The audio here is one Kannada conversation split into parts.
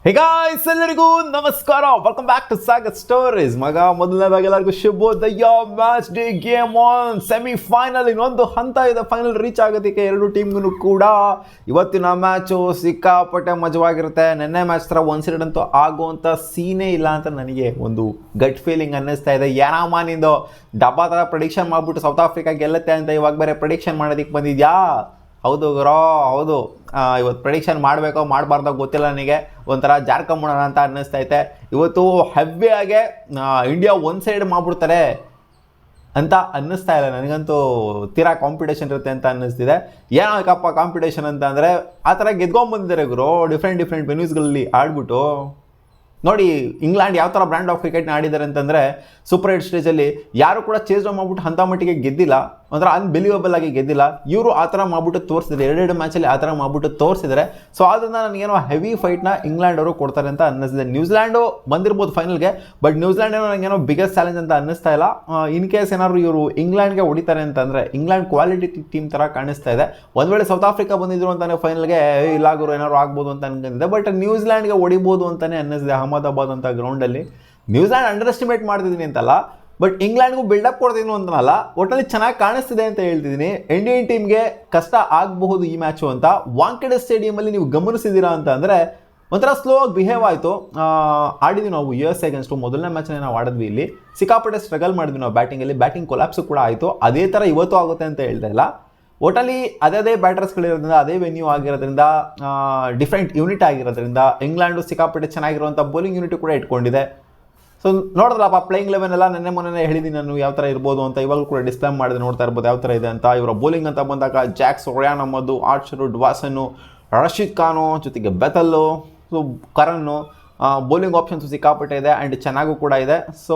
ಹೇ ಗಾಯ್ಸ್, ಎಲ್ಲರಿಗೂ ನಮಸ್ಕಾರ. Welcome back to Sagar stories. ಮೊದಲನೇದಾಗಿ ಎಲ್ಲರಿಗೂ ಶುಭೋದಯ. Match day game on semifinal ಇನ್ನೊಂದು ಹಂತ ಇದೆ. ಫೈನಲ್ ರೀಚ್ ಆಗೋದಕ್ಕೆ ಎರಡು ಟೀಮ್ಗೂ ಕೂಡ ಇವತ್ತಿನ ಮ್ಯಾಚು ಸಿಕ್ಕಾಪಟ್ಟೆ ಮಜವಾಗಿರುತ್ತೆ. ನೆನ್ನೆ ಮ್ಯಾಚ್ ಥರ ಒನ್ ಸೈಡ್ ಅಂತೂ ಆಗುವಂಥ ಸೀನೇ ಇಲ್ಲ ಅಂತ ನನಗೆ ಒಂದು ಗಟ್ ಫೀಲಿಂಗ್ ಅನ್ನಿಸ್ತಾ ಇದೆ. ಯಾರಾಮಾನಿಂದು ಡಬ್ಬಾ ಥರ ಪ್ರೆಡಿಕ್ಷನ್ ಮಾಡಿಬಿಟ್ಟು ಸೌತ್ ಆಫ್ರಿಕಾ ಗೆಲ್ಲುತ್ತೆ ಅಂತ ಇವಾಗ ಬೇರೆ ಪ್ರೆಡಿಕ್ಷನ್ ಮಾಡೋದಕ್ಕೆ ಬಂದಿದ್ಯಾ? ಹೌದು ಗುರೋ, ಹೌದು. ಇವತ್ತು ಪ್ರೆಡಿಕ್ಷನ್ ಮಾಡಬೇಕೋ ಮಾಡಬಾರ್ದೋ ಗೊತ್ತಿಲ್ಲ ನನಗೆ. ಒಂಥರ ಜಾರ್ಕೊಂಬಿಡೋಣ ಅಂತ ಅನ್ನಿಸ್ತೈತೆ. ಇವತ್ತು ಹೆವಿಯಾಗೆ ಇಂಡಿಯಾ ಒನ್ ಸೈಡ್ ಮಾಡಿಬಿಡ್ತಾರೆ ಅಂತ ಅನ್ನಿಸ್ತಾ ಇಲ್ಲ ನನಗಂತೂ. ತೀರಾ ಕಾಂಪಿಟೇಷನ್ ಇರುತ್ತೆ ಅಂತ ಅನ್ನಿಸ್ತಿದೆ. ಏನಾಗಪ್ಪ ಕಾಂಪಿಟೇಷನ್ ಅಂತ ಅಂದರೆ, ಆ ಥರ ಗೆದ್ಕೊಂಡ್ಬಂದಿದ್ದಾರೆ ಗುರು. ಡಿಫ್ರೆಂಟ್ ವೆನ್ಯೂಸ್ಗಳಲ್ಲಿ ಆಡ್ಬಿಟ್ಟು ನೋಡಿ. ಇಂಗ್ಲೆಂಡ್ ಯಾವ ಥರ ಬ್ರ್ಯಾಂಡ್ ಆಫ್ ಕ್ರಿಕೆಟ್ನ ಆಡಿದ್ದಾರೆ ಅಂತಂದರೆ, ಸೂಪರ್ 8 ಸ್ಟೇಜಲ್ಲಿ ಯಾರು ಕೂಡ ಚೇಸ್ ಮಾಡ್ಬಿಟ್ಟು ಅಂಥ ಮಟ್ಟಿಗೆ ಗೆದ್ದಿಲ್ಲ, ಒಂಥರ ಅನ್ಬಿಲೀವಬಲ್ ಆಗಿ ಗೆದ್ದಿಲ್ಲ. ಇವರು ಆ ಥರ ಮಾಡ್ಬಿಟ್ಟು ತೋರಿಸಿದ್ದಾರೆ, ಎರಡೆರಡು ಮ್ಯಾಚಲ್ಲಿ ಆ ಥರ ಮಾಡ್ಬಿಟ್ಟು ತೋರಿಸಿದ್ದಾರೆ. ಸೊ ಆದ್ದರಿಂದ ನನಗೇನೋ ಹೆವಿ ಫೈಟ್ನ ಇಂಗ್ಲೆಂಡ್ ಅವರು ಕೊಡ್ತಾರೆ ಅಂತ ಅನ್ನಿಸಿದೆ. ನ್ಯೂಜಿಲ್ಯಾಂಡು ಬಂದಿರ್ಬೋದು ಫೈನಲ್ಗೆ, ಬಟ್ ನ್ಯೂಜಿಲ್ಯಾಂಡ್ ಏನೋ ನನಗೇನೋ ಬಿಗ್ಗೆಸ್ಟ್ ಚಾಲೆಂಜ್ ಅಂತ ಅನ್ನಿಸ್ತಾ ಇಲ್ಲ. ಇನ್ ಕೇಸ್ ಏನಾದ್ರು ಇವರು ಇಂಗ್ಲೆಂಡ್ಗೆ ಹೊಡಿತಾರೆ ಅಂತಂದರೆ, ಇಂಗ್ಲೆಂಡ್ ಕ್ವಾಲಿಟಿ ಟೀಮ್ ಥರ ಕಾಣಿಸ್ತಾ ಇದೆ. ಒಂದು ವೇಳೆ ಸೌತ್ ಆಫ್ರಿಕಾ ಬಂದಿದ್ರು ಅಂತಾನೆ ಫೈನಲ್ಗೆ ಇಲ್ಲ ಗುರು ಏನಾದ್ರು ಆಗ್ಬೋದು ಅಂತ ಅನ್ಕೊಂಡಿದ್ದೆ. ಬಟ್ ನ್ಯೂಜಿಲ್ಯಾಂಡ್ಗೆ ಹೊಡಿಬೋದು ಅಂತಲೇ ಅನ್ನಿಸಿದೆ. ಅಹಮದಾಬಾದ್ ಅಂತ ಗ್ರೌಂಡಲ್ಲಿ ನ್ಯೂಜಿಲ್ಯಾಂಡ್ ಅಂಡರ್ ಎಸ್ಟಿಮೇಟ್ ಮಾಡ್ತಿದ್ದೀನಿ ಅಂತಲ್ಲ, ಬಟ್ ಇಂಗ್ಲೆಂಡ್ಗೂ ಬಿಲ್ಡಪ್ ಕೊಡ್ತೀನಿ ಅಂತನಲ್ಲ, ಒಟ್ಟಲ್ಲಿ ಚೆನ್ನಾಗಿ ಕಾಣಿಸ್ತಿದೆ ಅಂತ ಹೇಳ್ತಿದ್ದೀನಿ. ಇಂಡಿಯನ್ ಟೀಮ್ಗೆ ಕಷ್ಟ ಆಗಬಹುದು ಈ ಮ್ಯಾಚು ಅಂತ. ವಾಂಖೆಡೆ ಸ್ಟೇಡಿಯಮಲ್ಲಿ ನೀವು ಗಮನಿಸಿದ್ದೀರಾ ಅಂತ ಅಂದರೆ, ಒಂಥರ ಸ್ಲೋ ಆಗಿ ಬಿಹೇವ್ ಆಯಿತು. ಆಡಿದ್ವಿ ನಾವು US ಅಗೇನ್ಸ್ಟು. ಮೊದಲನೇ ಮ್ಯಾಚಲ್ಲಿ ನಾವು ಆಡಿದ್ವಿ. ಇಲ್ಲಿ ಸಿಕ್ಕಾಪಟ್ಟೆ ಸ್ಟ್ರಗಲ್ ಮಾಡಿದ್ವಿ ನಾವು ಬ್ಯಾಟಿಂಗಲ್ಲಿ. ಬ್ಯಾಟಿಂಗ್ ಕೊಲಾಪ್ಸು ಕೂಡ ಆಯಿತು. ಅದೇ ಥರ ಇವತ್ತು ಆಗುತ್ತೆ ಅಂತ ಹೇಳ್ತಾ ಇಲ್ಲ. ಒಟ್ಟಲ್ಲಿ ಅದೇ ಬ್ಯಾಟರ್ಸ್ಗಳಿರೋದ್ರಿಂದ, ಅದೇ ವೆನ್ಯೂ ಆಗಿರೋದ್ರಿಂದ, ಡಿಫ್ರೆಂಟ್ ಯೂನಿಟ್ ಆಗಿರೋದ್ರಿಂದ ಇಂಗ್ಲೆಂಡು ಸಿಕ್ಕಾಪಟ್ಟೆ ಚೆನ್ನಾಗಿರುವಂಥ ಬೌಲಿಂಗ್ ಯೂನಿಟ್ ಕೂಡ ಇಟ್ಕೊಂಡಿದೆ. ಸೊ ನೋಡಿದ್ರಲ್ಲಪ್ಪ, ಪ್ಲೇಯಿಂಗ್ ಲೆವೆನ್ ಎಲ್ಲ ಮೊನ್ನೆ ಹೇಳಿದ್ದೀನಿ ನಾನು ಯಾವ ಥರ ಇರ್ಬೋದು ಅಂತ. ಇವಾಗಲೂ ಕೂಡ ಡಿಸ್ಪ್ಲೇ ಮಾಡಿದೆ, ನೋಡ್ತಾ ಇರ್ಬೋದು ಯಾವ ಥರ ಇದೆ ಅಂತ. ಇವರ ಬೌಲಿಂಗ್ ಅಂತ ಬಂದಾಗ ಜಾಕ್ಸ್, ರಿಯಾನ್ ಅಹ್ಮದ್, ಆರ್ಚರು, ಡ್ವಾಸನ್ನು, ರಶೀದ್ ಖಾನು, ಜೊತೆಗೆ ಬೆತಲ್ಲು, ಸೊ ಕರನ್ನು, ಬೌಲಿಂಗ್ ಆಪ್ಷನ್ಸು ಸಿಕ್ಕಾಪಟ್ಟೆ ಇದೆ ಆ್ಯಂಡ್ ಚೆನ್ನಾಗೂ ಕೂಡ ಇದೆ. ಸೊ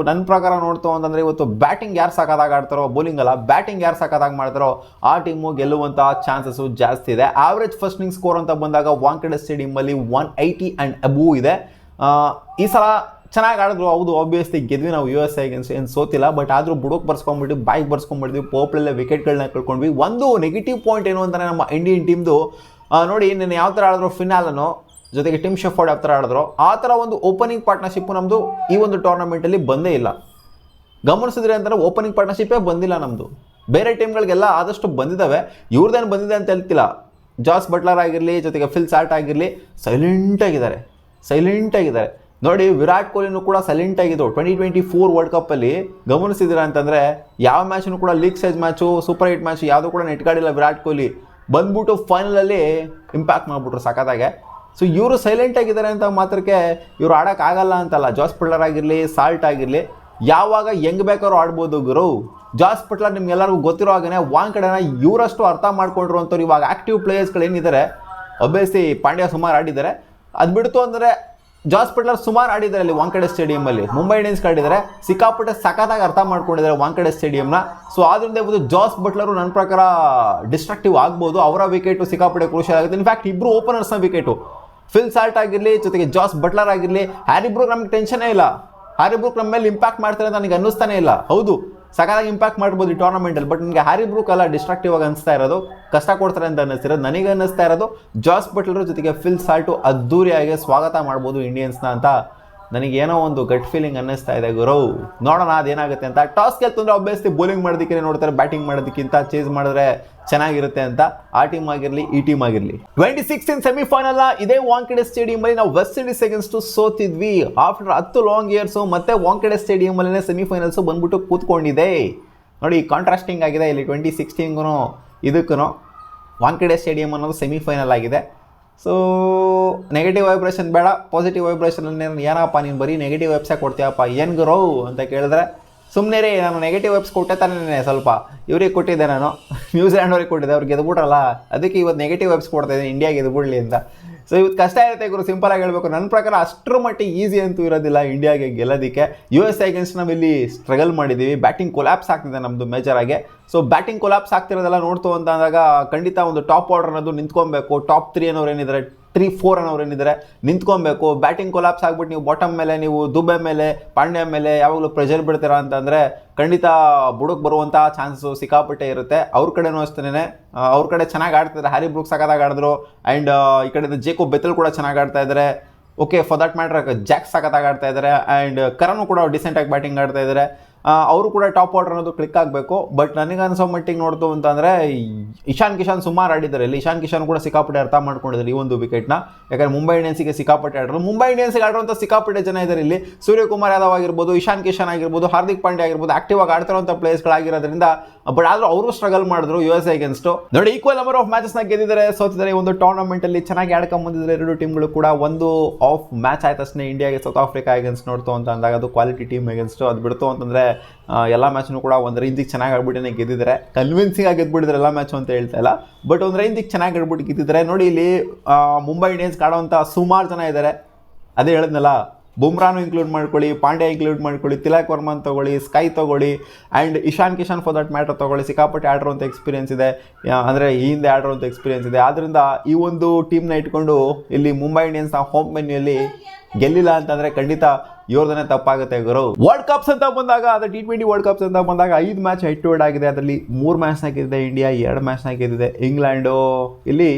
ನನ್ನ ಪ್ರಕಾರ ನೋಡ್ತು ಅಂತಂದರೆ, ಇವತ್ತು ಬ್ಯಾಟಿಂಗ್ ಯಾರು ಸಾಕಾದಾಗ ಆಡ್ತಾರೋ, ಬೌಲಿಂಗ್ ಅಲ್ಲ ಬ್ಯಾಟಿಂಗ್ ಯಾರು ಸಾಕಾದಾಗ ಮಾಡ್ತಾರೋ ಆ ಟೀಮು ಗೆಲ್ಲುವಂಥ ಚಾನ್ಸಸ್ಸು ಜಾಸ್ತಿ ಇದೆ. ಆವ್ರೇಜ್ ಫಸ್ಟ್ ಇನ್ನಿಂಗ್ ಸ್ಕೋರ್ ಅಂತ ಬಂದಾಗ ವಾಂಖೆಡೆ ಸ್ಟೇಡಿಯಮಲ್ಲಿ 180 ಆ್ಯಂಡ್ ಅಬೂ ಇದೆ. ಈ ಸಲ ಚೆನ್ನಾಗಿ ಆಡಿದ್ರು, ಹೌದು. ಆಬ್ವಿಯಸ್ಲಿ ಗೆದ್ವಿ ನಾವು US ಅಗೇನ್ಸ್ಟ್, ಏನು ಸೋತಿಲ್ಲ. ಬಟ್ ಆದರೂ ಬುಡೋಕ್ಕೆ ಬರ್ಸ್ಕೊಂಡ್ಬಿಟ್ಟು ಬಾಯಿಗೆ ಬರ್ಸ್ಕೊಂಡ್ಬಿಡ್ತೀವಿ. ಪೋಪ್ಲಲ್ಲೇ ವಿಕೆಟ್ಗಳನ್ನ ಕಳ್ಕೊಂಡ್ವಿ. ಒಂದು ನೆಗೆಟಿವ್ ಪಾಯಿಂಟ್ ಏನು ಅಂತಲೇ ನಮ್ಮ ಇಂಡಿಯನ್ ಟೀಮ್ದು ನೋಡಿ, ನಾನು ಯಾವ ಥರ ಆಡಿದ್ರು ಫಿನಾಲನ್ನು, ಜೊತೆಗೆ ಟಿಮ್ ಶೆಫರ್ಡ್ ಯಾವ ಥರ ಆಡಿದ್ರು, ಆ ಥರ ಒಂದು ಓಪನಿಂಗ್ ಪಾರ್ಟ್ನರ್ಶಿಪ್ಪು ನಮ್ಮದು ಈ ಒಂದು ಟೂರ್ನಮೆಂಟಲ್ಲಿ ಬಂದೇ ಇಲ್ಲ. ಗಮನಿಸಿದ್ರೆ ಅಂತಾರೆ, ಓಪನಿಂಗ್ ಪಾರ್ಟ್ನರ್ಶಿಪ್ಪೇ ಬಂದಿಲ್ಲ ನಮ್ಮದು. ಬೇರೆ ಟೀಮ್ಗಳಿಗೆಲ್ಲ ಆದಷ್ಟು ಬಂದಿದ್ದಾವೆ, ಇವ್ರದ್ದೇನು ಬಂದಿದೆ ಅಂತ ಹೇಳ್ತಿಲ್ಲ. ಜಾಸ್ ಬಟ್ಲರ್ ಆಗಿರಲಿ, ಜೊತೆಗೆ ಫಿಲ್ ಸಾಲ್ಟ್ ಆಗಿರಲಿ, ಸೈಲೆಂಟಾಗಿದ್ದಾರೆ. ನೋಡಿ, ವಿರಾಟ್ ಕೊಹ್ಲಿನೂ ಕೂಡ ಸೈಲೆಂಟ್ ಆಗಿದ್ದು. 2024 ವರ್ಲ್ಡ್ ಕಪ್ಪಲ್ಲಿ ಗಮನಿಸಿದ್ದೀರಾ ಅಂತಂದರೆ, ಯಾವ ಮ್ಯಾಚನ್ನು ಕೂಡ league stage match, super 8 match ಯಾವುದೂ ಕೂಡ ನೆಟ್ಗಾಡಿಲ್ಲ ವಿರಾಟ್ ಕೊಹ್ಲಿ. ಬಂದ್ಬಿಟ್ಟು ಫೈನಲಲ್ಲಿ ಇಂಪ್ಯಾಕ್ಟ್ ಮಾಡಿಬಿಟ್ರು ಸಖತ್ತಾಗೆ. ಸೊ ಇವರು ಸೈಲೆಂಟ್ ಆಗಿದ್ದಾರೆ ಅಂತ ಮಾತ್ರಕ್ಕೆ ಇವರು ಆಡೋಕ್ಕಾಗಲ್ಲ ಅಂತಲ್ಲ. ಜಾಸ್ ಬಟ್ಲರ್ ಆಗಿರಲಿ, ಸಾಲ್ಟ್ ಆಗಿರಲಿ, ಯಾವಾಗ ಹೆಂಗೆ ಬೇಕಾದ್ರೂ ಆಡ್ಬೋದು ಗುರು. ಜಾಸ್ ಬಟ್ಲರ್ ನಿಮ್ಗೆಲ್ಲರಿಗೂ ಗೊತ್ತಿರೋ ಹಾಗೆ ವಾಂಖೆಡೆನ ಇವರಷ್ಟು ಅರ್ಥ ಮಾಡ್ಕೊಂಡ್ರು ಅಂತವ್ರು ಇವಾಗ ಆ್ಯಕ್ಟಿವ್ ಪ್ಲೇಯರ್ಸ್ಗಳೇನಿದ್ದಾರೆ. ಒಬ್ಬಿಯಸ್ಲಿ ಪಾಂಡ್ಯ ಸುಮಾರು ಆಡಿದ್ದಾರೆ. ಅದು ಬಿಡ್ತು ಅಂದರೆ ಜಾಸ್ ಬಟ್ಲರ್ ಸುಮಾರು ಆಡಿದ್ದಾರೆ ಅಲ್ಲಿ ವಾಂಖೆಡೆ ಸ್ಟೇಡಿಯಮಲ್ಲಿ. ಮುಂಬೈ ಇಂಡಿಯನ್ಸ್ ಆಡಿದ್ದಾರೆ, ಸಿಕ್ಕಾಪಟ್ಟೆ ಸಖತ್ತಾಗಿ ಅರ್ಥ ಮಾಡ್ಕೊಂಡಿದ್ದಾರೆ ವಾಂಖೆಡೆ ಸ್ಟೇಡಿಯಂನ. ಸೊ ಆದ್ದರಿಂದ ಇವತ್ತು ಜಾಸ್ ಬಟ್ಲರು ನನ್ನ ಪ್ರಕಾರ ಡಿಸ್ಟ್ರಕ್ಟಿವ್ ಆಗ್ಬೋದು. ಅವರ ವಿಕೆಟು ಸಿಕ್ಕಾಪಟ್ಟೆ ಕ್ರೂಷಿಯಲ್ ಆಗುತ್ತೆ. ಇನ್ಫ್ಯಾಕ್ಟ್ ಇಬ್ಬರು ಓಪನರ್ಸ್ನ ವಿಕೆಟು, ಫಿಲ್ ಸಾಲ್ಟ್ ಆಗಿರಲಿ, ಜೊತೆಗೆ ಜಾಸ್ ಬಟ್ಲರ್ ಆಗಿರಲಿ. ಹ್ಯಾರಿ ಬ್ರೂಕ್ ನಮಗೆ ಟೆನ್ಷನೇ ಇಲ್ಲ. ಹ್ಯಾರಿ ಬ್ರೂಕ್ ನಮ್ಮ ಮೇಲೆ ಇಂಪ್ಯಾಕ್ಟ್ ಮಾಡ್ತಾರೆ ಅಂತ ನನಗೆ ಅನ್ನಿಸ್ತಾನೆ ಇಲ್ಲ. ಹೌದು, ಸಖತ್ತಾಗಿ ಇಂಪ್ಯಾಕ್ಟ್ ಮಾಡ್ಬೋದು ಈ ಟೂರ್ನಮೆಂಟಲ್ಲಿ. ಬಟ್ ನನಗೆ ಹ್ಯಾರಿ ಬ್ರೂಕ್ ಎಲ್ಲ ಡಿಸ್ಟ್ರಕ್ಟಿವ್ ಆಗಿ ಅನಿಸ್ತಾ ಇರೋದು, ಕಷ್ಟ ಕೊಡ್ತಾರೆ ಅಂತ ಅನ್ನಿಸ್ತಿರೋದು. ನನಗೆ ಅನ್ನಿಸ್ತಾ ಇರೋದು ಜಾಸ್ ಬಟ್ಲರ್ ಜೊತೆಗೆ ಫಿಲ್ ಸಾಲ್ಟು ಅದ್ದೂರಿಯಾಗಿ ಸ್ವಾಗತ ಮಾಡ್ಬೋದು ಇಂಡಿಯನ್ಸ್ನ ಅಂತ ನನಗೇನೋ ಒಂದು ಗಟ್ ಫೀಲಿಂಗ್ ಅನ್ನಿಸ್ತಾ ಇದೆ ಗುರು. ನೋಡೋಣ ಅದೇನಾಗುತ್ತೆ ಅಂತ. ಟಾಸ್ ಗೆಲ್ತಂದ್ರೆ ಆಬ್ವಿಯಸ್ಲಿ ಬೌಲಿಂಗ್ ಮಾಡೋದಕ್ಕೆ ನೋಡ್ತಾರೆ, ಬ್ಯಾಟಿಂಗ್ ಮಾಡೋದಕ್ಕಿಂತ ಚೇಸ್ ಮಾಡಿದ್ರೆ ಚೆನ್ನಾಗಿರುತ್ತೆ ಅಂತ. ಆ ಟೀಮ್ ಆಗಿರಲಿ, ಈ ಟೀಮ್ ಆಗಿರಲಿ. 2016 ಸೆಮಿಫೈನಲ್ ಇದೇ ವಾಂಖೆಡೆ ಸ್ಟೇಡಿಯಮಲ್ಲಿ ನಾವು ವೆಸ್ಟ್ ಇಂಡೀಸ್ ಅಗೇನ್ಸ್ಟ್ ಸೋತಿದ್ವಿ. ಆಫ್ಟರ್ 10 ಲಾಂಗ್ ಇಯರ್ಸು ಮತ್ತೆ ವಾಂಖೆಡೆ ಸ್ಟೇಡಿಯಮಲ್ಲೇ ಸೆಮಿಫೈನಲ್ಸು ಬಂದ್ಬಿಟ್ಟು ಕೂತ್ಕೊಂಡಿದೆ. ನೋಡಿ, ಕಾಂಟ್ರಾಸ್ಟಿಂಗ್ ಆಗಿದೆ ಇಲ್ಲಿ 2016ಗೂ ಇದಕ್ಕೂ. ವಾಂಖೆಡೆ ಸ್ಟೇಡಿಯಂ ಅನ್ನೋದು ಸೆಮಿಫೈನಲ್ ಆಗಿದೆ. ಸೊ ನೆಗೆಟಿವ್ ವೈಬ್ರೇಷನ್ ಬೇಡ, ಪಾಸಿಟಿವ್ ವೈಬ್ರೇಷನ್. ಏನಪ್ಪ ನೀನು ಬರೀ ನೆಗೆಟಿವ್ ವೆಬ್ಸೇ ಕೊಡ್ತೀಯಪ್ಪ, ಏನು ಗುರು ಅಂತ ಕೇಳಿದ್ರೆ, ಸುಮ್ಮನೆ ರೀ, ನಾನು ನೆಗೆಟಿವ್ ವೆಬ್ಸ್ ಕೊಟ್ಟೆ ತಾನೇ. ಸ್ವಲ್ಪ ಇವ್ರಿಗೆ ಕೊಟ್ಟಿದ್ದೆ, ನಾನು ನ್ಯೂಜಿಲ್ಯಾಂಡ್ ಅವ್ರಿಗೆ ಕೊಟ್ಟಿದ್ದೆ. ಅವ್ರಿಗೆ ಗೆದ್ಬಿಟ್ರಲ್ಲ, ಅದಕ್ಕೆ ಇವತ್ತು ನೆಗೆಟಿವ್ ವೆಬ್ಸ್ ಕೊಡ್ತಾಯಿದ್ದೀನಿ ಇಂಡಿಯಾಗೆ ಗೆದ್ಬಿಡ್ಲಿ ಅಂತ. ಸೊ ಇವತ್ತು ಕಷ್ಟ ಇರುತ್ತೆ ಗುರು, ಸಿಂಪಲಾಗಿ ಹೇಳಬೇಕು. ನನ್ನ ಪ್ರಕಾರ ಅಷ್ಟರ ಮಟ್ಟಿಗೆ ಈಸಿ ಅಂತೂ ಇರೋದಿಲ್ಲ ಇಂಡಿಯಾಗೆ ಗೆಲ್ಲೋದಕ್ಕೆ. US ಅಗೇನ್ಸ್ಟ್ ನಾವಿಲ್ಲಿ ಸ್ಟ್ರಗಲ್ ಮಾಡಿದ್ದೀವಿ. ಬ್ಯಾಟಿಂಗ್ ಕೊಲಾಪ್ಸ್ ಆಗ್ತಿದೆ ನಮ್ಮದು ಮೇಜರಾಗೆ. ಸೊ ಬ್ಯಾಟಿಂಗ್ ಕೊಲಾಪ್ಸ್ ಆಗ್ತಿರೋದೆಲ್ಲ ನೋಡ್ತು ಅಂತ ಅಂದಾಗ ಖಂಡಿತ ಒಂದು ಟಾಪ್ ಆರ್ಡರ್ ಅನ್ನೋದು ನಿಂತ್ಕೊಬೇಕು. ಟಾಪ್ 3 ಅನ್ನೋರು ಏನಿದ್ದಾರೆ, 3-4 ಅನ್ನೋರು ಏನಿದ್ದಾರೆ ನಿಂತ್ಕೊಬೇಕು. ಬ್ಯಾಟಿಂಗ್ ಕೊಲಾಪ್ಸ್ ಆಗ್ಬಿಟ್ಟು ನೀವು ಬಾಟಮ್ ಮೇಲೆ, ನೀವು ದುಬೆ ಮೇಲೆ, ಪಾಂಡ್ಯ ಮೇಲೆ ಯಾವಾಗಲೂ ಪ್ರೆಷರ್ ಬಿಡ್ತೀರಾ ಅಂತಂದರೆ ಖಂಡಿತ ಬುಡಕ್ಕೆ ಬರುವಂಥ ಚಾನ್ಸಸ್ಸು ಸಿಕ್ಕಾಪಟ್ಟೆ ಇರುತ್ತೆ. ಅವ್ರ ಕಡೆನೂ ಅಷ್ಟೇ, ಅವ್ರ ಕಡೆ ಚೆನ್ನಾಗಿ ಆಡ್ತಿದ್ದಾರೆ. ಹ್ಯಾರಿ ಬ್ರೂಕ್ ಸಖತ್ತಾಗಿ ಆಡಿದ್ರು. ಆ್ಯಂಡ್ ಈ ಕಡೆ ಜೇಕೋಬ್ ಬೆತಲ್ ಕೂಡ ಚೆನ್ನಾಗಿ ಆಡ್ತಾ ಇದ್ದಾರೆ. Okay for that matter Jack ಸಖತ್ತಾಗಿ ಆಡ್ತಾ ಇದ್ದಾರೆ ಆ್ಯಂಡ್ ಕರನು ಕೂಡ ಡಿಸೆಂಟಾಗಿ ಬ್ಯಾಟಿಂಗ್ ಆಡ್ತಾ ಇದ್ದಾರೆ. ಅವರು ಕೂಡ ಟಾಪ್ ಆರ್ಡರ್ ಅನ್ನೋದು ಕ್ಲಿಕ್ ಆಗಬೇಕು. ಬಟ್ ನನಗನ್ಸೋ ಮಟ್ಟಿಗೆ ನೋಡ್ತು ಅಂತಂದರೆ ಇಶಾನ್ ಕಿಶನ್ ಸುಮಾರು ಆಡಿದ್ದಾರೆ ಇಲ್ಲಿ. ಇಶಾನ್ ಕಿಶನ್ ಕೂಡ ಸಿಕ್ಕಾಪಟ್ಟೆ ಅರ್ಥ ಮಾಡ್ಕೊಂಡಿದ್ದಾರೆ ಈ ಒಂದು ವಿಕೆಟ್ನ. ಯಾಕಂದರೆ ಮುಂಬೈ ಇಂಡಿಯನ್ಸಿಗೆ ಸಿಕ್ಕಾಪಟ್ಟೆ ಆಡರು. ಮುಂಬೈ ಇಂಡಿಯನ್ಸಿಗೆ ಆಡುವಂಥ ಸಿಕ್ಕಾಪಟ್ಟೆ ಜನ ಇದ್ದಾರೆ ಇಲ್ಲಿ. ಸೂರ್ಯಕುಮಾರ್ ಯಾದವ್ ಆಗಿರ್ಬೋದು, ಇಶಾನ್ ಕಿಶನ್ ಆಗಿರ್ಬೋದು, ಹಾರ್ದಿಕ್ ಪಾಂಡ್ಯ ಆಗಿರ್ಬೋದು, ಆಕ್ಟಿವ್ ಆಗಿ ಆಡ್ತಿರೋಂಥ ಪ್ಲೇಯರ್ಸ್ಗಳಾಗಿರೋದ್ರಿಂದ. ಬಟ್ ಆದರೂ ಅವರು ಸ್ಟ್ರಗಲ್ ಮಾಡಿದ್ರು US ಅಗೇನ್ಸ್ಟು. ನೋಡಿ ಈಕ್ವಲ್ ನಂಬರ್ ಆಫ್ ಮ್ಯಾಚಸ್ನ ಗೆದ್ದಿದ್ದಾರೆ, ಸೋತಿದ್ದಾರೆ. ಈ ಒಂದು ಟೂರ್ನಮೆಂಟಲ್ಲಿ ಚೆನ್ನಾಗಿ ಆಡ್ಕೊಂಡು ಬಂದಿದ್ದಾರೆ ಎರಡು ಟೀಮ್ಗಳು ಕೂಡ. ಒಂದು ಆಫ್ ಮ್ಯಾಚ್ ಆಯ್ತು ಅಷ್ಟೇ ಇಂಡಿಯಾಗೆ ಸೌತ್ ಆಫ್ರಿಕಾ ಅಗೇನ್ಸ್ಟ್ ನೋಡ್ತು ಅಂತ ಅಂದಾಗ ಅದು ಕ್ವಾಲಿಟಿ ಟೀಮ್ ಅಗೇನ್ಸ್ಟು. ಅದು ಬಿಡ್ತು ಅಂತಂದರೆ ಎಲ್ಲ ಮ್ಯಾಚ್ನು ಕೂಡ ಒಂದು ರೇಂಜಿಗೆ ಚೆನ್ನಾಗಿ ಆಡ್ಬಿಟ್ಟೇ ಗೆದ್ದಿದ್ದಾರೆ. ಕನ್ವಿನ್ಸಿಂಗ್ ಆಗಿ ಗೆದ್ಬಿಟ್ಟಿದ್ದಾರೆ ಎಲ್ಲ ಮ್ಯಾಚು ಅಂತ ಹೇಳ್ತಾ ಇಲ್ಲ, ಬಟ್ ಒಂದು ರೇಂಜಿಗೆ ಚೆನ್ನಾಗಿ ಆಡ್ಬಿಟ್ಟು ಗೆದ್ದಿದ್ದಾರೆ. ನೋಡಿ ಇಲ್ಲಿ ಮುಂಬೈ ಇಂಡಿಯನ್ಸ್ ಆಡೋವಂಥ ಸುಮಾರು ಜನ ಇದ್ದಾರೆ. ಅದೇ ಹೇಳಿದ್ನಲ್ಲ, ಬುಮ್ರಾನು ಇನ್ಕ್ಲೂಡ್ ಮಾಡ್ಕೊಳ್ಳಿ, ಪಾಂಡ್ಯ ಇನ್ಕ್ಲೂಡ್ ಮಾಡ್ಕೊಳ್ಳಿ, ತಿಲಕ್ ವರ್ಮನ್ ತೊಗೊಳ್ಳಿ, ಸ್ಕೈ ತೊಗೊಳ್ಳಿ, and Ishan Kishan for that matter ತೊಗೊಳ್ಳಿ. ಸಿಕ್ಕಾಪಟ್ಟೆ ಆಡಿರೋಂಥ ಎಕ್ಸ್ಪೀರಿಯನ್ಸ್ ಇದೆ, ಅಂದರೆ ಈ ಹಿಂದೆ ಆಡಿರೋಂಥ ಎಕ್ಸ್ಪೀರಿಯನ್ಸ್ ಇದೆ. ಆದ್ದರಿಂದ ಈ ಒಂದು ಟೀಮ್ನ ಇಟ್ಕೊಂಡು ಇಲ್ಲಿ ಮುಂಬೈ ಇಂಡಿಯನ್ಸ್ನ ಹೋಮ್ ವೆನ್ಯೂಯಲ್ಲಿ ಗೆಲ್ಲಿಲ್ಲ ಅಂತಂದರೆ ಖಂಡಿತ ಇವ್ರದನ್ನೇ ತಪ್ಪಾಗುತ್ತೆ ಗುರು. ವರ್ಲ್ಡ್ ಕಪ್ಸ್ ಅಂತ ಬಂದಾಗ, ಅದು T20 ವರ್ಲ್ಡ್ ಕಪ್ಸ್ ಅಂತ ಬಂದಾಗ 5 ಮ್ಯಾಚ್ ಹೆಡ್ ಟು ಹೆಡ್ ಆಗಿದೆ. ಅದರಲ್ಲಿ 3 ಮ್ಯಾಚ್ನ ಗೆದ್ದಿದೆ ಇಂಡಿಯಾ, 2 ಮ್ಯಾಚ್ನ ಗೆದ್ದಿದೆ ಇಂಗ್ಲೆಂಡು. ಇಲ್ಲಿ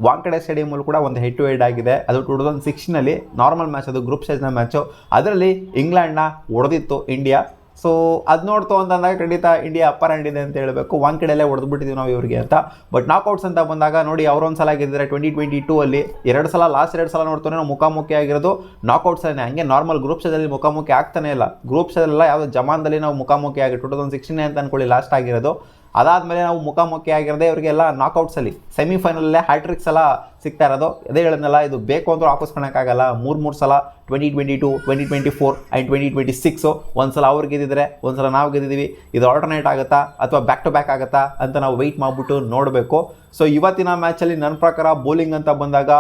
ವಾಂಕಡೆ ಸ್ಟೇಡಿಯಮಲ್ಲಿ ಕೂಡ ಒಂದು ಹೆಡ್ ಟು ಹೆಡ್ ಆಗಿದೆ. ಅದು 2016ನಲ್ಲಿ ನಾರ್ಮಲ್ ಮ್ಯಾಚ್, ಅದು ಗ್ರೂಪ್ ಸ್ಟೇಜ್ನ ಮ್ಯಾಚು. ಅದರಲ್ಲಿ ಇಂಗ್ಲೆಂಡ್ನ ಹೊಡೆದಿತ್ತು ಇಂಡಿಯಾ. ಸೊ ಅದು ನೋಡ್ತು ಅಂತಂದಾಗ ಖಂಡಿತ ಇಂಡಿಯಾ ಅಪ್ಪರ್ ಹ್ಯಾಂಡ್ ಇದೆ ಅಂತ ಹೇಳಬೇಕು. ವಾಂಕಡೆಯಲ್ಲೇ ಹೊಡೆದ್ಬಿಟ್ಟಿದ್ದೀವಿ ನಾವು ಇವ್ರಿಗೆ ಅಂತ. ಬಟ್ ನಾಕೌಟ್ಸ್ ಅಂತ ಬಂದಾಗ ನೋಡಿ, ಅವರೊಂದು ಸಲ ಗೆದ್ದಿದ್ದಾರೆ 2022ಅಲ್ಲಿ. 2 ಸಲ ಲಾಸ್ಟ್ 2 ಸಲ ನೋಡ್ತಾನೆ ನಾವು ಮುಖಾಮುಖಿ ಆಗಿರೋದು ನಾಕೌಟ್ಸಲ್ಲೇ. ಹಂಗೆ ನಾರ್ಮಲ್ ಗ್ರೂಪ್ ಸ್ಟೇಜಲ್ಲಿ ಮುಖಾಮುಖಿ ಆಗ್ತಾನೆ ಇಲ್ಲ. ಗ್ರೂಪ್ ಸ್ಟೇಜಲ್ಲ, ಯಾವುದೋ ಜಮಾನ್ದಲ್ಲಿ ನಾವು ಮುಖಾಮುಖಿ ಆಗಿ 2016 ಅಂತ ಅಂದ್ಕೊಳ್ಳಿ ಲಾಸ್ಟ್ ಆಗಿರೋದು. ಅದಾದಮೇಲೆ ನಾವು ಮುಖಾಮುಖಿ ಆಗಿರೋದೇ ಇವರಿಗೆಲ್ಲ ನಾಕೌಟ್ಸಲ್ಲಿ. ಸೆಮಿಫೈನಲಲ್ಲೇ ಹ್ಯಾಟ್ರಿಕ್ಸ್ ಎಲ್ಲ ಸಿಗ್ತಾ ಇರೋದು. ಅದೇ ಹೇಳಿದ್ನಲ್ಲ, ಇದು ಬೇಕು ಅಂದರೂ ಹಾಕಿಸ್ಕೊಳಕ್ಕಾಗಲ್ಲ. 3 ಸಲ 2022, 2024 ಆ್ಯಂಡ್ 2026 ಒಂದು ಸಲ ಅವ್ರು ಗೆದ್ದಿದ್ರೆ, ಒಂದು ಸಲ ನಾವು ಗೆದ್ದಿದ್ದೀವಿ. ಇದು ಆಲ್ಟರ್ನೇಟ್ ಆಗುತ್ತಾ ಅಥವಾ ಬ್ಯಾಕ್ ಟು ಬ್ಯಾಕ್ ಆಗುತ್ತಾ ಅಂತ ನಾವು ವೆಯ್ಟ್ ಮಾಡಿಬಿಟ್ಟು ನೋಡಬೇಕು. ಸೊ ಇವತ್ತಿನ ಮ್ಯಾಚಲ್ಲಿ ನನ್ನ ಪ್ರಕಾರ ಬೌಲಿಂಗ್ ಅಂತ ಬಂದಾಗ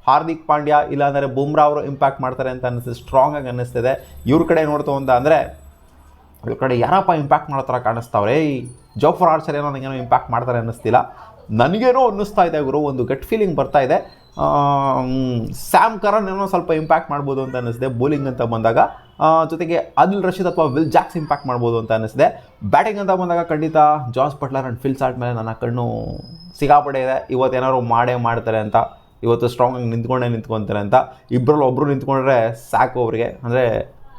ಹಾರ್ದಿಕ್ ಪಾಂಡ್ಯ ಇಲ್ಲಾಂದರೆ ಬುಮ್ರಾ ಅವರು ಇಂಪ್ಯಾಕ್ಟ್ ಮಾಡ್ತಾರೆ ಅಂತ ಅನ್ನಿಸ್ತಿದೆ, ಸ್ಟ್ರಾಂಗ್ ಆಗಿ ಅನ್ನಿಸ್ತಿದೆ. ಇವ್ರ ಕಡೆ ನೋಡ್ತು ಅಂತ ಅಂದರೆ ಇವ್ರ ಕಡೆ ಯಾರಪ್ಪ ಇಂಪ್ಯಾಕ್ಟ್ ಮಾಡೋ ಥರ ಕಾಣಿಸ್ತಾವ್ರೆ. ಜೋಫರ್ ಆರ್ಚರ್ ಏನೋ ನನಗೇನೋ ಇಂಪ್ಯಾಕ್ಟ್ ಮಾಡ್ತಾರೆ ಅನ್ನಿಸ್ತಿಲ್ಲ. ನನಗೇನೋ ಅನ್ನಿಸ್ತಾ ಇದೆ ಗುರು, ಒಂದು ಗಟ್ ಫೀಲಿಂಗ್ ಬರ್ತಾ ಇದೆ. ಸ್ಯಾಮ್ ಕರನ್ ಏನೋ ಸ್ವಲ್ಪ ಇಂಪ್ಯಾಕ್ಟ್ ಮಾಡ್ಬೋದು ಅಂತ ಅನ್ನಿಸಿದೆ ಬೌಲಿಂಗ್ ಅಂತ ಬಂದಾಗ. ಜೊತೆಗೆ ಆದಿಲ್ ರಶೀದ್ ಅಥವಾ ವಿಲ್ ಜಾಕ್ಸ್ ಇಂಪ್ಯಾಕ್ಟ್ ಮಾಡ್ಬೋದು ಅಂತ ಅನ್ನಿಸಿದೆ. ಬ್ಯಾಟಿಂಗ್ ಅಂತ ಬಂದಾಗ ಖಂಡಿತ ಜಾಸ್ ಬಟ್ಲರ್ ಆ್ಯಂಡ್ ಫಿಲ್ ಸಾಲ್ಟ್ ಮೇಲೆ ನನ್ನ ಕಣ್ಣು ಸಿಕ್ಕಾಪಟ್ಟೆ ಇದೆ. ಇವತ್ತು ಏನಾದ್ರು ಮಾಡ್ತಾರೆ ಅಂತ, ಇವತ್ತು ಸ್ಟ್ರಾಂಗಾಗಿ ನಿಂತ್ಕೊತಾರೆ ಅಂತ. ಇಬ್ಬರಲ್ಲಿ ಒಬ್ಬರು ನಿಂತ್ಕೊಂಡ್ರೆ ಸಾಕು ಅವರಿಗೆ, ಅಂದರೆ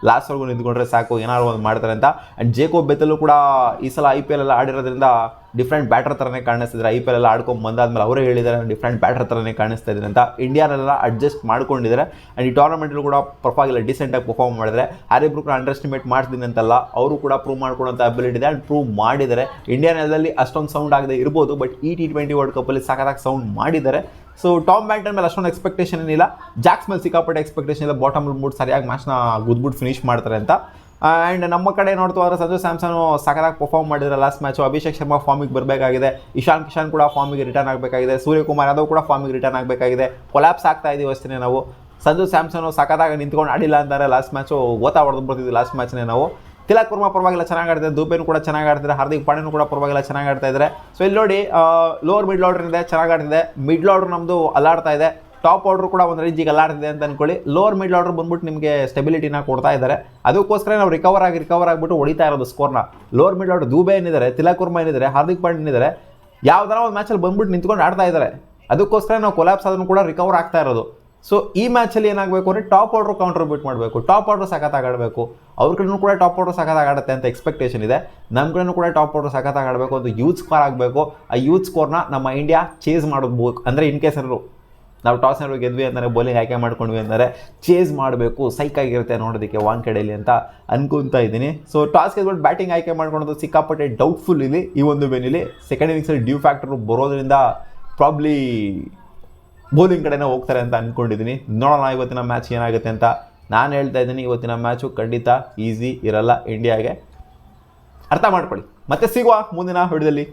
ಲಾಸ್ಟ್ವರೆಗೂ ನಿಂತ್ಕೊಂಡ್ರೆ ಸಾಕು, ಏನಾದ್ರು ಒಂದು ಮಾಡ್ತಾರೆ ಅಂತ. ಆ್ಯಂಡ್ ಜೇಕೋಬ್ ಬೆಥೆಲ್ ಕೂಡ ಈ ಸಲ IPL ಎಲ್ಲ ಆಡಿರೋದ್ರಿಂದ ಡಿಫ್ರೆಂಟ್ ಬ್ಯಾಟರ್ ಥರನೇ ಕಾಣಿಸ್ತಿದ್ದಾರೆ. IPL ಎಲ್ಲ ಆಡ್ಕೊಂಡು ಬಂದಾದ್ಮೇಲೆ ಅವರೇ ಹೇಳಿದ್ದಾರೆ ಡಿಫ್ರೆಂಟ್ ಬ್ಯಾಟರ್ ಥರನೇ ಕಾಣಿಸ್ತಾ ಇದ್ದಾರೆ ಅಂತ. ಇಂಡಿಯಾನೆಲ್ಲ ಅಡ್ಜಸ್ಟ್ ಮಾಡ್ಕೊಂಡಿದ್ದಾರೆ. ಆ್ಯಂಡ್ ಈ ಟೂರ್ನಮೆಂಟಲ್ಲೂ ಕೂಡ ಪರವಾಗಿಲ್ಲ, ಡಿಸೆಂಟಾಗಿ ಪರ್ಫಾರ್ಮ್ ಮಾಡಿದರೆ. ಹ್ಯಾರಿ ಬ್ರೂಕ್ನ ಅಂಡರ್ ಎಸ್ಟಿಮೇಟ್ ಮಾಡ್ತೀನಿ ಅಂತಲ್ಲ, ಅವರು ಕೂಡ ಪ್ರೂವ್ ಮಾಡ್ಕೊಡೋಂಥ ಅಬಿಲಿಟಿ ಇದೆ ಆ್ಯಂಡ್ ಪ್ರೂವ್ ಮಾಡಿದ್ದಾರೆ. ಇಂಡಿಯಾ ನೆಲದಲ್ಲಿ ಅಷ್ಟೊಂದು ಸೌಂಡ್ ಆಗದೆ ಇರ್ಬೋದು, ಬಟ್ ಈ T20 ವರ್ಲ್ಡ್ ಕಪ್ಪಲ್ಲಿ ಸಖತ್ತಾಗಿ ಸೌಂಡ್ ಮಾಡಿದ್ದಾರೆ. ಸೊ ಟಾಮ್ ಬ್ಯಾಂಟನ್ ಮೇಲೆ ಅಷ್ಟೊಂದು ಎಕ್ಸ್ಪೆಕ್ಟೇಷನ್ ಏನಿಲ್ಲ, ಜಾಕ್ಸ್ ಮೇಲೆ ಸಿಕ್ಕಾಪಟ್ಟೆ ಎಕ್ಸ್ಪೆಕ್ಟೇಷನ್ ಇಲ್ಲ. ಬಾಟಮ್ ಬಿಟ್ಬಿಟ್ಟು ಸರಿಯಾಗಿ ಮ್ಯಾಚ್ನ ಗುದ್ಬಿಟ್ಟು ಫಿನಿಶ್ ಮಾಡ್ತಾರೆ ಅಂತ. ಆ್ಯಂಡ್ ನಮ್ಮ ಕಡೆ ನೋಡ್ತು ಆದರೆ ಸಂಜು ಸ್ಯಾಮ್ಸನ್ನು ಸಖತ್ತಾಗಿ ಪರ್ಫಾರ್ಮ್ ಮಾಡಿದ್ದಾರೆ ಲಾಸ್ಟ್ ಮ್ಯಾಚು. ಅಭಿಷೇಕ್ ಶರ್ಮಾ ಫಾರ್ಮಿಗೆ ಬರಬೇಕಾಗಿದೆ, ಇಶಾನ್ ಕಿಶನ್ ಕೂಡ ಫಾರ್ಮಿಗೆ ರಿಟರ್ನ್ ಆಗಬೇಕಾಗಿದೆ, ಸೂರ್ಯಕುಮಾರ್ ಯಾದವ್ ಕೂಡ ಫಾರ್ಮಿಗೆ ರಿಟರ್ನ್ ಆಗಬೇಕಾಗಿದೆ. ಕೊಲ್ಯಾಪ್ಸ್ ಆಗ್ತಾ ಇದ್ದೀವಿ ಅಷ್ಟೇ ನಾವು. ಸಂಜು ಸ್ಯಾಮ್ಸನ್ನು ಸಖತ್ತಾಗಿ ನಿಂತ್ಕೊಂಡು ಆಡಿಲ್ಲ ಅಂತಾರೆ ಲಾಸ್ಟ್ ಮ್ಯಾಚು, ಓತಾ ಹೊಡೆದು ಬರ್ತಿದ್ವಿ ಲಾಸ್ಟ್ ಮ್ಯಾಚ್ನೇ ನಾವು. ತಿಲಕ್ ವರ್ಮಾ ಪರವಾಗಿಲ್ಲ ಚೆನ್ನಾಗಿ ಆಡ್ತಿದ್ದಾರೆ, ದುಬೇನು ಕೂಡ ಚೆನ್ನಾಗಿ ಆಡ್ತಿದ್ದಾರೆ, ಹಾರ್ದಿಕ್ ಪಾಂಡ್ಯನು ಕೂಡ ಪರವಾಗಿಲ್ಲ ಚೆನ್ನಾಗಿ ಆಡ್ತಾ ಇದ್ದಾರೆ. ಸೊ ಇಲ್ಲಿ ನೋಡಿ, ಲೋವರ್ ಮಿಡ್ಲ್ ಆರ್ಡರ್ ಇದೆ, ಚೆನ್ನಾಗಿ ಆಡ್ತಿದೆ. ಮಿಡ್ಲ್ ಆರ್ಡರ್ ನಮ್ಮದು ಅಲ್ಲಾಡ್ತಾ ಇದೆ, ಟಾಪ್ ಆರ್ಡರ್ ಕೂಡ ಒಂದು ರೇಂಜಿಗೆ ಅಲ್ಲಾಡ್ತಿದೆ ಅಂತ ಅಂದ್ಕೊಳ್ಳಿ. ಲೋವರ್ ಮಿಡ್ಲ್ ಆರ್ಡರ್ ಬಂದ್ಬಿಟ್ಟು ನಿಮಗೆ ಸ್ಟೆಬಿಲಿಟಿನ ಕೊಡ್ತಾ ಇದ್ದಾರೆ. ಅದಕ್ಕೋಸ್ಕರ ನಾವು ರಿಕವರ್ ಆಗಿಬಿಟ್ಟು ಹೊಡಿತಾ ಇರೋದು ಸ್ಕೋರ್ನ. ಲೋವರ್ ಮಿಡ್ಲ್ ಆರ್ಡರ್ ದುಬೆ ಏನಿದ್ದಾರೆ, ತಿಲಕ್ ವರ್ಮಾ ಏನಿದ್ದಾರೆ, ಹಾರ್ದಿಕ್ ಪಾಂಡ್ಯ ಏನಿದ್ದಾರೆ, ಯಾವ್ದಾರ ಒಂದು ಮ್ಯಾಚಲ್ಲಿ ಬಂದ್ಬಿಟ್ಟು ನಿಂತ್ಕೊಂಡು ಆಡ್ತಾ ಇದ್ದಾರೆ. ಅದಕ್ಕೋಸ್ಕರ ನಾವು ಕೊಲ್ಯಾಪ್ಸ್ ಆದ್ರೂ ಕೂಡ ರಿಕವರ್ ಆಗ್ತಾ ಇರೋದು. ಸೊ ಈ ಮ್ಯಾಚಲ್ಲಿ ಏನಾಗಬೇಕು ಅಂದರೆ ಟಾಪ್ ಆರ್ಡರ್ ಕಾಂಟ್ರಿಬ್ಯೂಟ್ ಮಾಡಬೇಕು, ಟಾಪ್ ಆರ್ಡರ್ ಸಖತ್ತಾಗಿ ಆಡಬೇಕು. ಅವ್ರ ಕಡೆನೂ ಕೂಡ ಟಾಪ್ ಆರ್ಡರ್ ಸಖತ್ತಾಗಿ ಆಡುತ್ತೆ ಅಂತ ಎಕ್ಸ್ಪೆಕ್ಟೇಷನ್ ಇದೆ. ನಮ್ಮ ಕಡೆನೂ ಕೂಡ ಟಾಪ್ ಆರ್ಡರ್ ಸಖತ್ತಾಗಿ ಆಡಬೇಕು, ಒಂದು ಯೂತ್ ಸ್ಕೋರ್ ಆಗಬೇಕು. ಆ ಯೂತ್ ಸ್ಕೋರ್ನ ನಮ್ಮ ಇಂಡಿಯಾ ಚೇಸ್ ಮಾಡಬಹುದು. ಅಂದರೆ ಇನ್ ಕೇಸ್ ಏನಾದ್ರು ನಾವು ಟಾಸ್ ಏನಾದ್ರು ಗೆದ್ವಿ ಅಂದರೆ, ಬೌಲಿಂಗ್ ಆಯ್ಕೆ ಮಾಡ್ಕೊಂಡ್ವಿ ಅಂದರೆ ಚೇಸ್ ಮಾಡಬೇಕು, ಸೈಕಾಗಿರುತ್ತೆ ನೋಡೋದಕ್ಕೆ ವಾಂಕಡೆಯಲ್ಲಿ ಅಂತ ಅನ್ಕೊತಾ ಇದ್ದೀನಿ. ಸೊ ಟಾಸ್ ಗೆದ್ಬಿಟ್ಟು ಬ್ಯಾಟಿಂಗ್ ಆಯ್ಕೆ ಮಾಡ್ಕೊಳೋದು ಸಿಕ್ಕಾಪಟ್ಟೆ ಡೌಟ್ಫುಲ್ ಇಲ್ಲಿ ಈ ಒಂದು ವೇನಿಲಿ. ಸೆಕೆಂಡ್ ಇನ್ನಿಂಗ್ಸಲ್ಲಿ ಡ್ಯೂ ಫ್ಯಾಕ್ಟರ್ ಬರೋದ್ರಿಂದ ಪ್ರಾಬ್ಲಿ ಬೌಲಿಂಗ್ ಕಡೆನೇ ಹೋಗ್ತಾರೆ ಅಂತ ಅಂದ್ಕೊಂಡಿದ್ದೀನಿ. ನೋಡೋಣ ಇವತ್ತಿನ ಮ್ಯಾಚ್ ಏನಾಗುತ್ತೆ ಅಂತ. ನಾನು ಹೇಳ್ತಾ ಇದ್ದೀನಿ, ಇವತ್ತಿನ ಮ್ಯಾಚು ಖಂಡಿತ ಈಸಿ ಇರಲ್ಲ ಇಂಡಿಯಾಗೆ, ಅರ್ಥ ಮಾಡ್ಕೊಳ್ಳಿ. ಮತ್ತೆ ಸಿಗುವ ಮುಂದಿನ ವಿಡಿಯೋದಲ್ಲಿ.